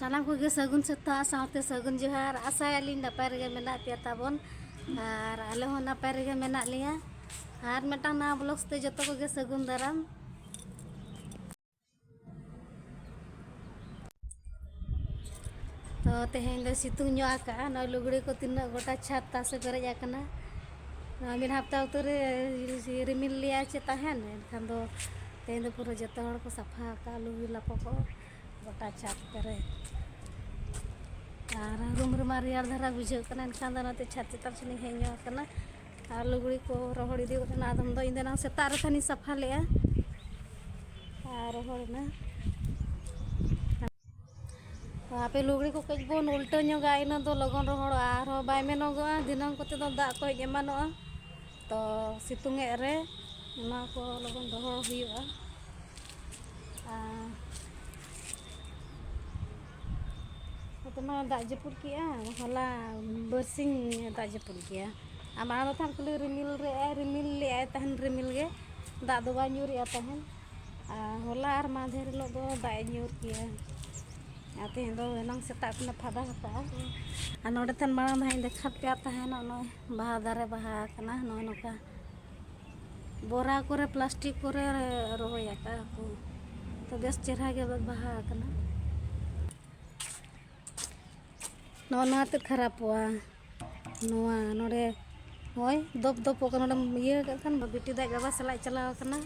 सानाम को सगुन सेता साथे सगुन जोहार आसायालिन नपाय रेगे मेना पे ताबन और आले हो नपाय रेगे मेना लिया और मेटा ना ब्लॉग्स ते जतो को सगुन दाराम। तो तेहें दो सितुंग ᱧᱚᱜ ᱟᱠᱟᱜᱼᱟ ᱱᱚᱭ ᱞᱩᱜᱲᱤ ᱠᱚ ᱛᱤᱱᱟᱹᱜ ᱜᱚᱴᱟ ᱪᱷᱟᱫ ᱛᱟᱥᱮ ᱯᱮᱨᱮᱡ ᱟᱠᱟᱱᱟ। ᱢᱤᱫ ᱦᱟᱯᱛᱟ ᱩᱛᱟᱹᱨ ᱨᱤᱢᱤᱞ ᱞᱮᱭᱟ ᱪᱮ ᱛᱟᱦᱮᱱ ᱮᱱᱠᱷᱟन ᱫᱚ तेहें दो पूरा जतो हड़ को सफा आका लुगड़ी लापो को गोटा छाद पेरेज और रूम रमा रेयार धारा बुझाव कना एनखान दो नाते छाद चेतान सेनी हेज ᱧᱚᱜ कना और लुगड़ी को रोहड़ इदी कना आदम दो इन देना सेता रे थानी सफा लेया और रोहड़ना आपे लुगड़ी को कज बोन उल्टो ᱧᱚᱜᱟ इन दो लगन रोहड़ और बाय मेनोगआ दिनम कोते दो दाग को हेज एमानोआ तो सितुंगे रे ना को लगन रोहड़ हुयुआ। तो दाग जपुर किया हला बरसिंग दाग जपुर किया आमा दो थान कुली रिमिल ले तहन रिमिल गे दाग दो बा ᱧᱩᱨᱤया तहन होला और माधेर लो दो दाग ᱧᱩᱨ किया आते दो नंग सेता अपना फादा हता आ नोडे थान मांग धाई देखा पे तहन नय बाहा दारे बाहा कना नय नोका बोरा करे प्लास्टिक करे रोया का को तो बेस चेहरा के बाहा कना नाते खराब हुआ नोआ नोडे होय दब दब को नोडे इया कन बिटी दा गाबा सला चलाव कना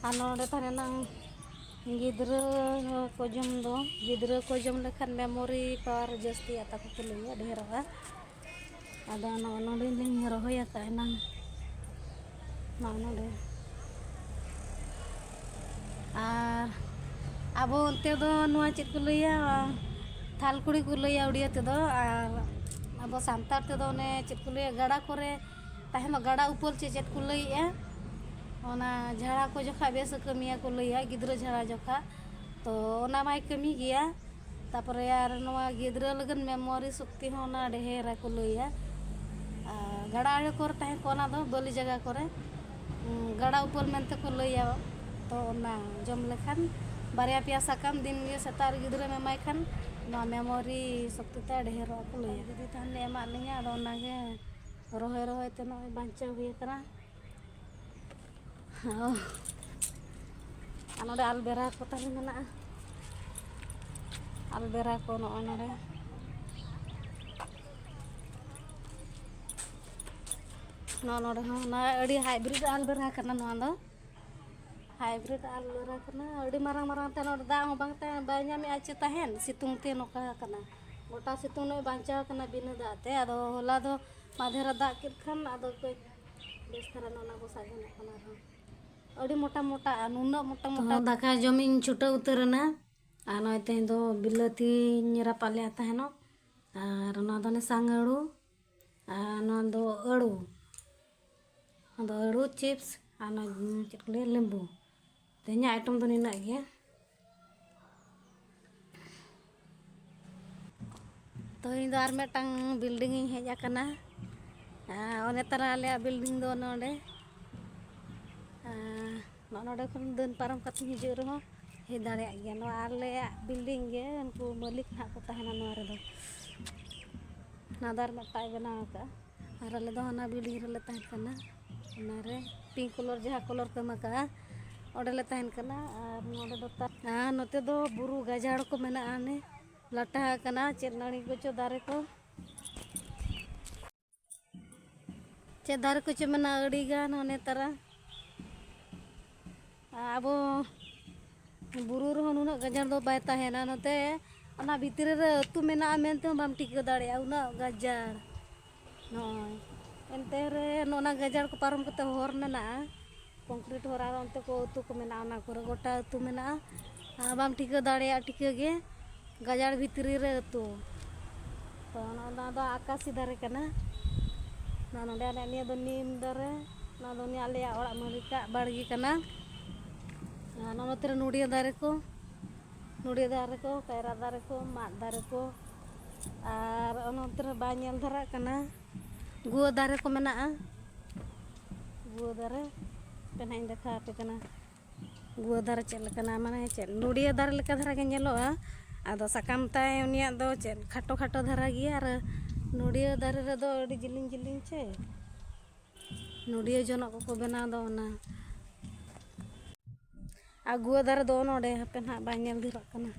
आ नोडे थाने नंग गिद्रा को जम दो गिद्रा को जम लेखान मेमोरी पावर जस्ती आता को लइया ढेरवा आदा नोडे लिंग रोहया का नंग नोडे और अब ते दो नुआ चेत को लइया थालकुड़ी को लइया उड़िया ते दो और अब सांतार ते दो ने चेत को लइया गाड़ा करे ताहेमा गाड़ा ऊपर चेत को लइया ओना झाड़ा को जोखा बेस कमिया को लइया गिद्रा झाड़ा जोखा तो ओना माय कमी गिया तापर यार नोआ गिद्रा लगन मेमोरी शक्ति होना ढेर को लइया गाड़ा आड़े कर ताहे कोना दो बलि जगह करे गाड़ा ऊपर मेनते को लइया तो ना जम लेखान बारिया पिया साकाम दिन गे सेतार गिद्रा में माय खान ना मेमोरी शक्ति ता ढेर को लइया दीदी थाने एमा लिया आदो नागे रोहे रोहे ते नय बांचा हुई करा नोडे आलबेरा को ताहे मेना आलबेरा को नोडे नोडे ना अड़ी हाइब्रिड आलबेरा कना नोआ दो हाइब्रिड आलबेरा कना अड़ी मारंग मारंग ते नोडे दा हो बांगते बायना में आचे ताहेन सितुंग ते नोका कना गोटा सितुंग नय बांचा कना बिना दाते आदो होला दो माधेरा दा के खान आदो को बेस धरा नोना को साजन कना अड़ी मोटा मोटा नुना मोटा मोटा दाका जमिन छुटा उतरना आ नय ते दो बिलाती रापा ले ताहेनो और ना दो ने सांगड़ू आ ना दो अड़ू चिप्स आ ना चेत को ले लेंबू ते냐 आइटम दो निना गया तो इन दो आर मेटांग बिल्डिंग इन हेज आकना ओने तरा ले बिल्डिंग दो नोडे नोडे खन दन पारम कत हिजु रहो हे दाड़े गया नो आले बिल्डिंग गे उनको मालिक ना को ताहेना नो रे दो नादार मटाई बना का और ले दो ना बिल्डिंग रे ले ताहेन कना ना रे पिंक कलर जहा कलर को मका ओडे ले ताहेन कना और नोडे दो नोते दो बुरु गाजाड़ को मेना आने लटा कना चेनाणी को चो दारे को चे दारे को चो मेना अड़ी गान ओने तरा अब बुरु रहो नुना गाजार दो बाय ताहेना नोते ओना भितरे रे अतु मेना मेनते बाम टिका दाड़िया उना गाजार नय एनते रे नोना गाजार को पारम कते होर मेना कंक्रीट होरा ओनते को अतु को मेना ओना को गोटा अतु मेना बाम टिका दाड़िया टिका गे गाजार भितरी रे अतु तो ना दो आकाशी दारे कना ना नोडे निया दो नीम दारे ना दो निया आलेया ओड़ा मरिका बाड़गी कना नोते नुड़िया दारे को कैरा दारे को माद दारे को और नोते बा नेल धरा कना गुआ दारे को मेना गुआ दारे पेनाई देखा पे कना गुआ दारे चेक लेकना माने चेक नुडिया दारे लेका धरा के ñeloa आदो साकाम ताय उनिया दो चेक खाटो खाटो धरा गिया आर नुडिया दारे रे दो अडी जिलिंग जिलिंग चे नुडिया जोनक को बनाव दो ना आ गुआ दारे दो नोडे हपे ना बा ñel दिरक कना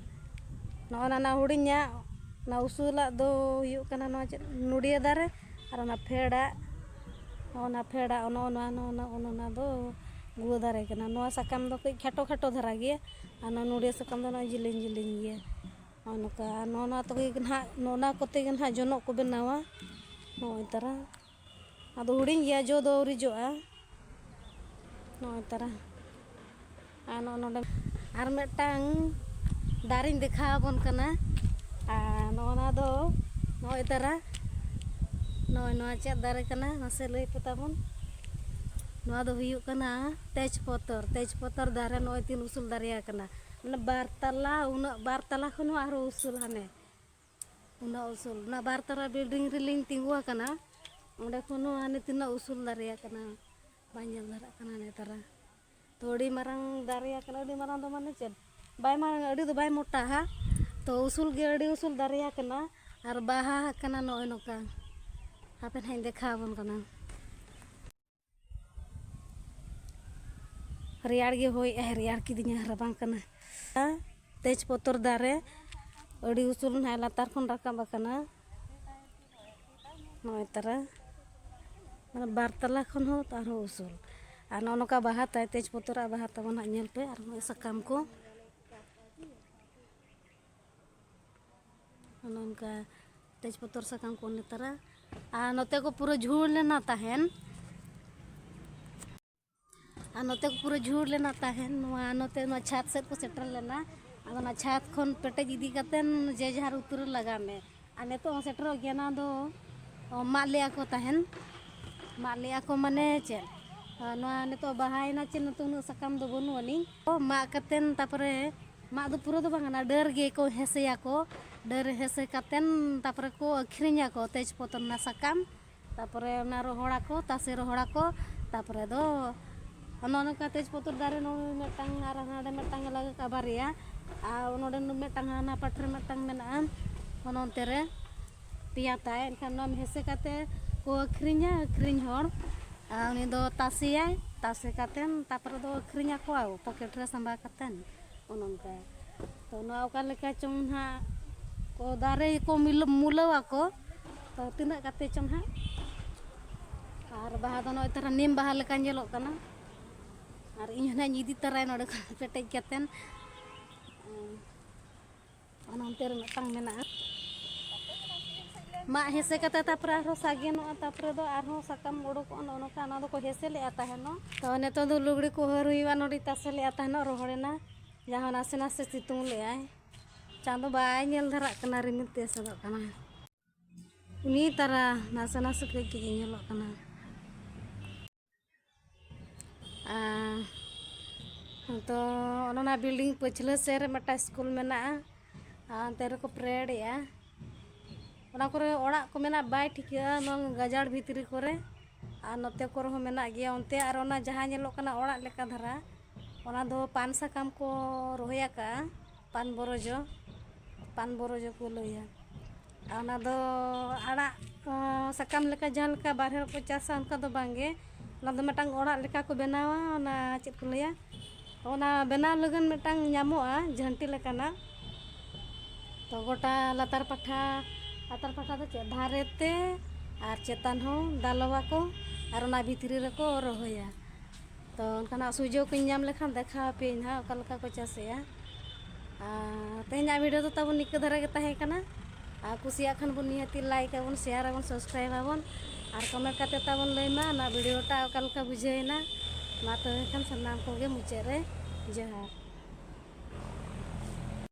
नोना ना हुडिnya ना उसूला दो हुयु कना नो चेक नुडिया दारे आर ना फेड़ा ओना दो गुआ दारे कना नोआ साकाम दो कई खाटो खाटो धरा गिया आना नुडिया साकाम दो ना जिलिंग जिलिंग गिया ओनका नोना तो कई नोना कोते गन जोनक को बनावा नोय तरा आदो हुडिंग गिया जो दो रिजोआ नोय तरा आनो नोडे आर मेटांग दारिंग देखा बन कना आ नोना दो नोय तरा नोय नोआ चेक दारे कना नसे लई पताबन नोआ दो हुयु कना तेजपतर दारे नोय तीन उसूल दारिया कना माने बार तला खन आरो उसूल हाने उना उसूल ना बार तला बिल्डिंग रिलिंग तिंगुआ कना ओंडे खनो हाने तीना उसूल दारिया कना बांजल दारा कना ने तरा थोड़ी मारंग दारिया कना अडी मारंग दो माने चेक बाय मारंग अडी दो बाय मोटा हा तो उसूल गे अडी उसूल दारिया कना आर बाहा कना नोय नोका हापेन हाइन देखा बन कना रियाड़ गे होय रियाड़ किदिnya रबांग कना तेजपतर दारे अडी उसूल ना लातार खन राकाब कना नोय तरा माने बार तला खन हो तार हो उसूल आ नोनका बाहा ताय तेजपतर बाहा तबन ñel पे आर साकाम को नोनका तेजपतर साकाम को ने तरा आ नोते को पूरा झूड़ लेना ताहेन आ नोते को पूरा झूड़ लेना ताहेन नोते नो छात सेट को सेटर लेना आ ना छात खन पेटेज इदी कतेन जे जहार उतर लगा में आ नेतो सेटर गेना दो मालिया को ताहेन मालिया को माने चे नोआ नेतो बहायना चे नतो नु साकाम दो बनु अनि मा कतेन तापरे मा दो पूरा दो बांगना डर गे को हेसेया को डर हेसे कतेन तापरे को अखरिnya को तेजपतर ना साकाम तापरे ना रोहड़ा को तासे रोहड़ा को तापरे दो नोनका तेजपतर दारे नो मेटांग आर नाडे मेटांग लगा काबारिया आ नोडे नु मेटांग ना पटरे मेटांग मेना ओनोंते रे पिया ताय एनखान नोम हेसे काते को अखरिñ होड़ आ उनी दो तासे कातेन तापरे दो अखरिnya को आउ पॉकेट रे संबा कातेन ओनोंका तो नो ओका लेका चों हा को दारे को मुलवा को तो तिना काते चों हा आर बाहा दो नोय तरा नीम बाहा लेका ñeloक कना आर इन ना इदी तराय नोडे पेटेज कातेन ओनोंते रे मेटांग मेना मा हेसे कता तापरे आरो सागेनो तापरे दो आरो साकाम ओडोक ओनोका ना दो को हेसे ले आता है नो तो नेतो दो लुगड़ी को हर हुईवा नोडी तासे ले आता है नो रोहड़ेना जहां नासे नासे सितुंग ले आय चांदो बाय ñel धरा कना रिमिल ते सदो कना उनी तरा नासे नासे के ñeloक कना आ तो ओना बिल्डिंग पछले सेर मटा स्कूल मेना आ तेरे को प्रेड या ओना करे ओड़ा को मेना बाय ठिका नो गजाड़ भीतरी करे आ नते करे हो मेना गिया ओनते आर ओना जहां ñeloक कना ओड़ा लेका धरा ओना दो पान साकाम को रोहया का पान बरोजो को लया ओना दो आड़ा साकाम लेका जहां लेका बारहे को चासा उनका दो बांगे ओना दो मेटांग ओड़ा लेका को बनावा ओना चेत को लया ओना बनाव लगन मेटांग ñamoa झंटी लेकाना तो गोटा लातार पाठा दो चे धारेते आर चेतान हो दालवा को आर ओना भीतरी रे को रोहया तो उनका सुजो को ñam लेखान देखा पे ना ओका लेका को चासेया तेहना वीडियो तो तब निक धरा के ताहे कना आ कुसिया खान बन निहाती लाइक आबन शेयर आबन सब्सक्राइब आबन आर कमेंट काते ताबन लैमा ना वीडियो टा ओका लेका बुझाइना मा तो खान सनाम को गे मुचे रे जोहार।